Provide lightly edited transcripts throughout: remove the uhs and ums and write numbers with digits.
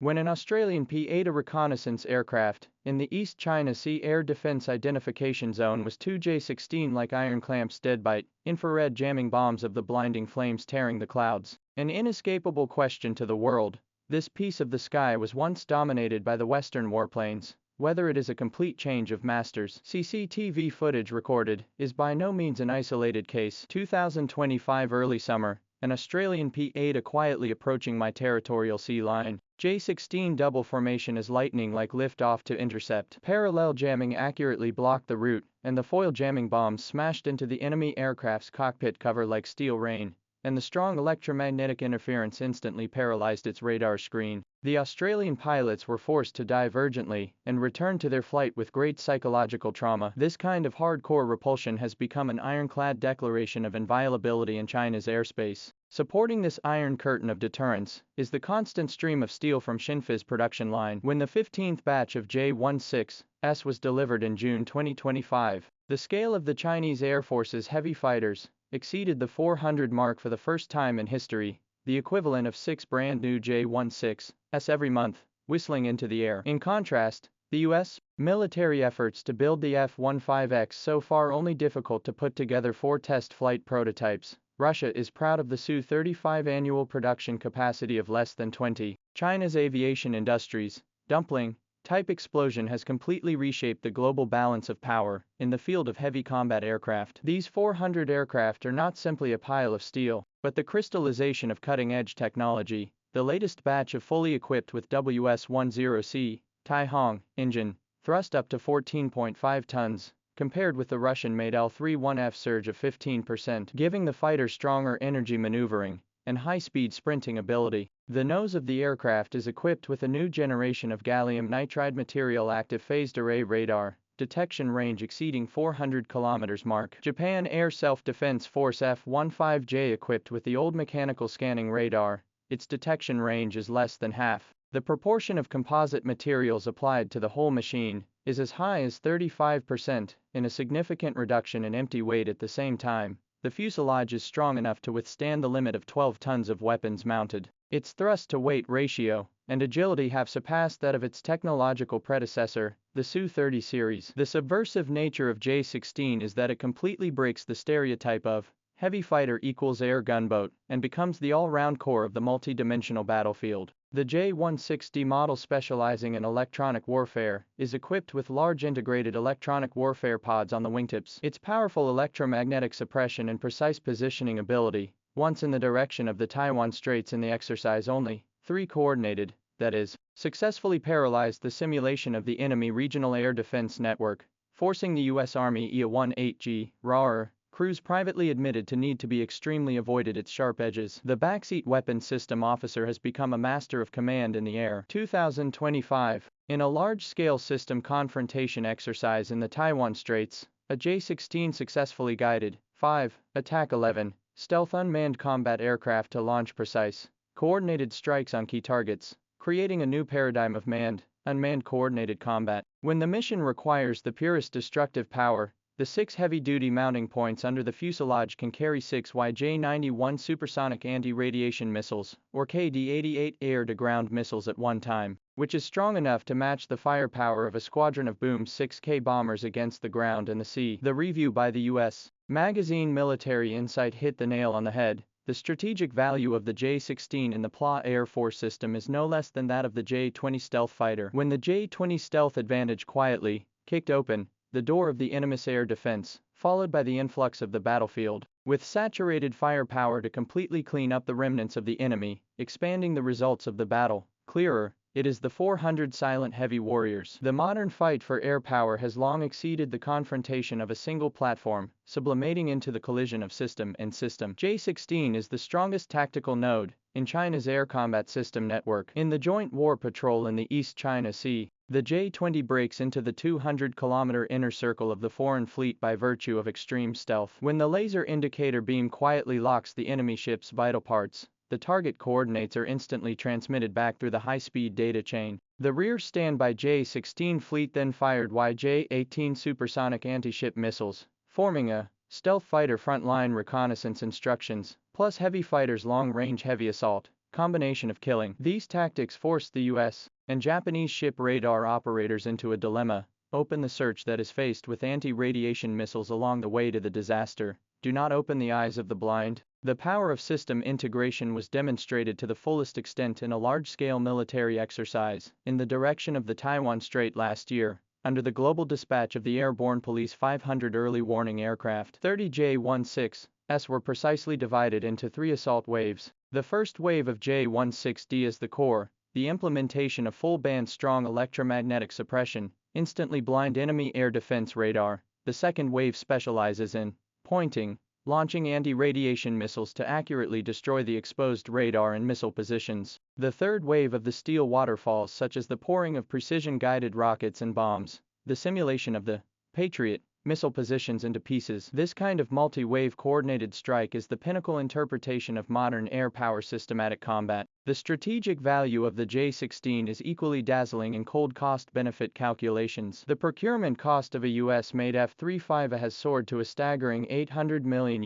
When an Australian P-8 reconnaissance aircraft in the East China Sea Air Defence Identification Zone was two J-16 like iron clamps deadbite, infrared jamming bombs of the blinding flames tearing the clouds. An inescapable question to the world. This piece of the sky was once dominated by the Western warplanes. Whether it is a complete change of masters, CCTV footage recorded, is by no means an isolated case. 2025 early summer, an Australian P-8 quietly approaching my territorial sea line. J-16 double formation as lightning like lift-off to intercept. Parallel jamming accurately blocked the route, and the foil jamming bombs smashed into the enemy aircraft's cockpit cover like steel rain, and the strong electromagnetic interference instantly paralyzed its radar screen. The Australian pilots were forced to dive urgently and return to their flight with great psychological trauma. This kind of hardcore repulsion has become an ironclad declaration of inviolability in China's airspace. Supporting this iron curtain of deterrence is the constant stream of steel from Xinfei's production line. When the 15th batch of J-16s was delivered in June 2025, the scale of the Chinese Air Force's heavy fighters exceeded the 400 mark for the first time in history, the equivalent of 6 brand new J-16s every month, whistling into the air. In contrast, the U.S. military efforts to build the F-15X so far only difficult to put together 4 test flight prototypes. Russia is proud of the Su-35 annual production capacity of less than 20. China's aviation industries, dumpling type explosion has completely reshaped the global balance of power in the field of heavy combat aircraft. These 400 aircraft are not simply a pile of steel, but the crystallization of cutting-edge technology. The latest batch of fully equipped with WS-10C Tai-Hong engine, thrust up to 14.5 tons, compared with the Russian-made L-31F surge of 15%, giving the fighter stronger energy maneuvering and high-speed sprinting ability. The nose of the aircraft is equipped with a new generation of gallium nitride material active phased array radar, detection range exceeding 400 km mark. Japan Air Self-Defense Force F-15J equipped with the old mechanical scanning radar, its detection range is less than half. The proportion of composite materials applied to the whole machine is as high as 35%, in a significant reduction in empty weight at the same time. The fuselage is strong enough to withstand the limit of 12 tons of weapons mounted. Its thrust-to-weight ratio and agility have surpassed that of its technological predecessor, the Su-30 series. The subversive nature of J-16 is that it completely breaks the stereotype of heavy fighter equals air gunboat and becomes the all-round core of the multi-dimensional battlefield. The J-16 model, specializing in electronic warfare, is equipped with large integrated electronic warfare pods on the wingtips. Its powerful electromagnetic suppression and precise positioning ability, once in the direction of the Taiwan Straits in the exercise only, 3 coordinated, that is, successfully paralyzed the simulation of the enemy regional air defense network, forcing the U.S. Army IA-18G RAR crews privately admitted to need to be extremely avoided its sharp edges. The backseat weapons system officer has become a master of command in the air. 2025. In a large-scale system confrontation exercise in the Taiwan Straits, a J-16 successfully guided 5 Attack 11 stealth unmanned combat aircraft to launch precise, coordinated strikes on key targets, creating a new paradigm of manned-unmanned coordinated combat. When the mission requires the purest destructive power, the 6 heavy-duty mounting points under the fuselage can carry 6 YJ-91 supersonic anti-radiation missiles, or KD-88 air-to-ground missiles at one time, which is strong enough to match the firepower of a squadron of Boom 6K bombers against the ground and the sea. The review by the U.S. magazine Military Insight hit the nail on the head. The strategic value of the J-16 in the PLA Air Force system is no less than that of the J-20 stealth fighter. When the J-20 stealth advantage quietly kicked open the door of the enemy's air defense, followed by the influx of the battlefield, with saturated firepower to completely clean up the remnants of the enemy, expanding the results of the battle. Clearer, it is the 400 silent heavy warriors. The modern fight for air power has long exceeded the confrontation of a single platform, sublimating into the collision of system and system. J-16 is the strongest tactical node in China's air combat system network. In the joint war patrol in the East China Sea, the J-20 breaks into the 200-kilometer inner circle of the foreign fleet by virtue of extreme stealth. When the laser indicator beam quietly locks the enemy ship's vital parts, the target coordinates are instantly transmitted back through the high-speed data chain. The rear standby J-16 fleet then fired YJ-18 supersonic anti-ship missiles, forming a stealth fighter frontline reconnaissance instructions, plus heavy fighters long-range heavy assault, combination of killing. These tactics forced the US and Japanese ship radar operators into a dilemma: open the search that is faced with anti-radiation missiles along the way to the disaster. Do not open the eyes of the blind. The power of system integration was demonstrated to the fullest extent in a large-scale military exercise in the direction of the Taiwan Strait last year, under the global dispatch of the Airborne Police 500 early warning aircraft. 30 J-16s were precisely divided into 3 assault waves. The first wave of J-16D is the core, the implementation of full-band strong electromagnetic suppression, instantly blind enemy air defense radar. The second wave specializes in pointing, launching anti-radiation missiles to accurately destroy the exposed radar and missile positions. The third wave of the steel waterfalls, such as the pouring of precision-guided rockets and bombs, the simulation of the Patriot missile positions into pieces. This kind of multi-wave coordinated strike is the pinnacle interpretation of modern air power systematic combat. The strategic value of the J-16 is equally dazzling in cold cost-benefit calculations. The procurement cost of a US-made F-35A has soared to a staggering $800 million,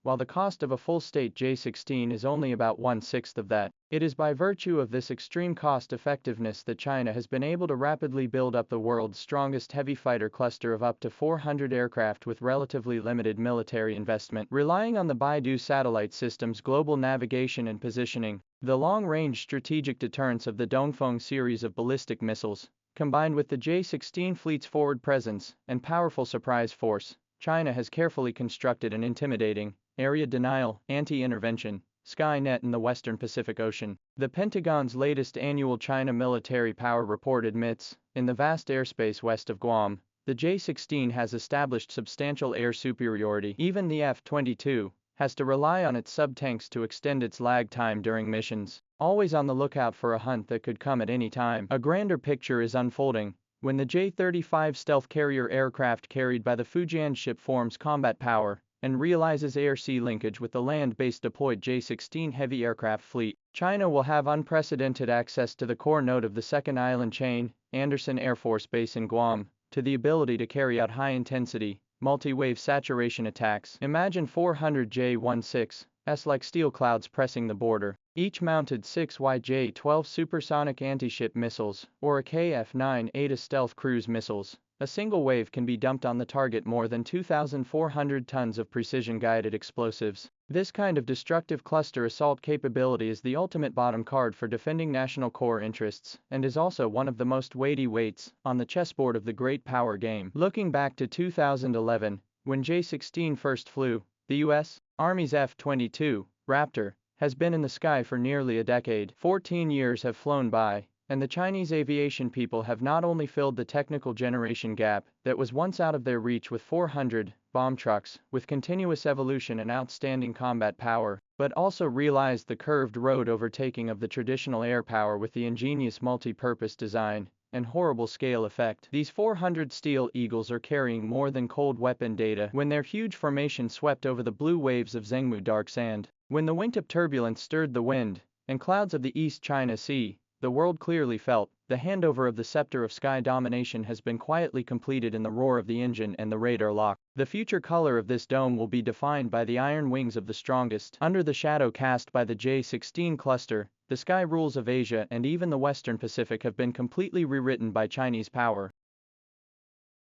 while the cost of a full-state J-16 is only about 1/6 of that. It is by virtue of this extreme cost-effectiveness that China has been able to rapidly build up the world's strongest heavy fighter cluster of up to 400 aircraft with relatively limited military investment. Relying on the Beidou satellite system's global navigation and positioning, the long-range strategic deterrence of the Dongfeng series of ballistic missiles, combined with the J-16 fleet's forward presence and powerful surprise force, China has carefully constructed an intimidating, area denial, anti-intervention, sky net in the western Pacific Ocean. The Pentagon's latest annual China military power report admits, in the vast airspace west of Guam, the J-16 has established substantial air superiority. Even the F-22 has to rely on its sub-tanks to extend its lag time during missions. Always on the lookout for a hunt that could come at any time. A grander picture is unfolding when the J-35 stealth carrier aircraft carried by the Fujian ship forms combat power and realizes air-sea linkage with the land-based deployed J-16 heavy aircraft fleet. China will have unprecedented access to the core node of the second island chain, Andersen Air Force Base in Guam, to the ability to carry out high-intensity, multi-wave saturation attacks. Imagine 400 J-16s like steel clouds pressing the border, each mounted 6 YJ-12 supersonic anti-ship missiles, or a KF-9 Eta stealth cruise missiles. A single wave can be dumped on the target more than 2,400 tons of precision-guided explosives. This kind of destructive cluster assault capability is the ultimate bottom card for defending national core interests, and is also one of the most weighty weights on the chessboard of the great power game. Looking back to 2011, when J-16 first flew, the U.S. Army's F-22 Raptor has been in the sky for nearly a decade. 14 years have flown by, and the Chinese aviation people have not only filled the technical generation gap that was once out of their reach with 400 bomb trucks with continuous evolution and outstanding combat power, but also realized the curved road overtaking of the traditional air power with the ingenious multi-purpose design and horrible scale effect. These 400 Steel Eagles are carrying more than cold weapon data when their huge formation swept over the blue waves of Zhengmu dark sand. When the wingtip turbulence stirred the wind and clouds of the East China Sea, the world clearly felt the handover of the scepter of sky domination has been quietly completed in the roar of the engine and the radar lock. The future color of this dome will be defined by the iron wings of the strongest. Under the shadow cast by the J-16 cluster, the sky rules of Asia and even the Western Pacific have been completely rewritten by Chinese power.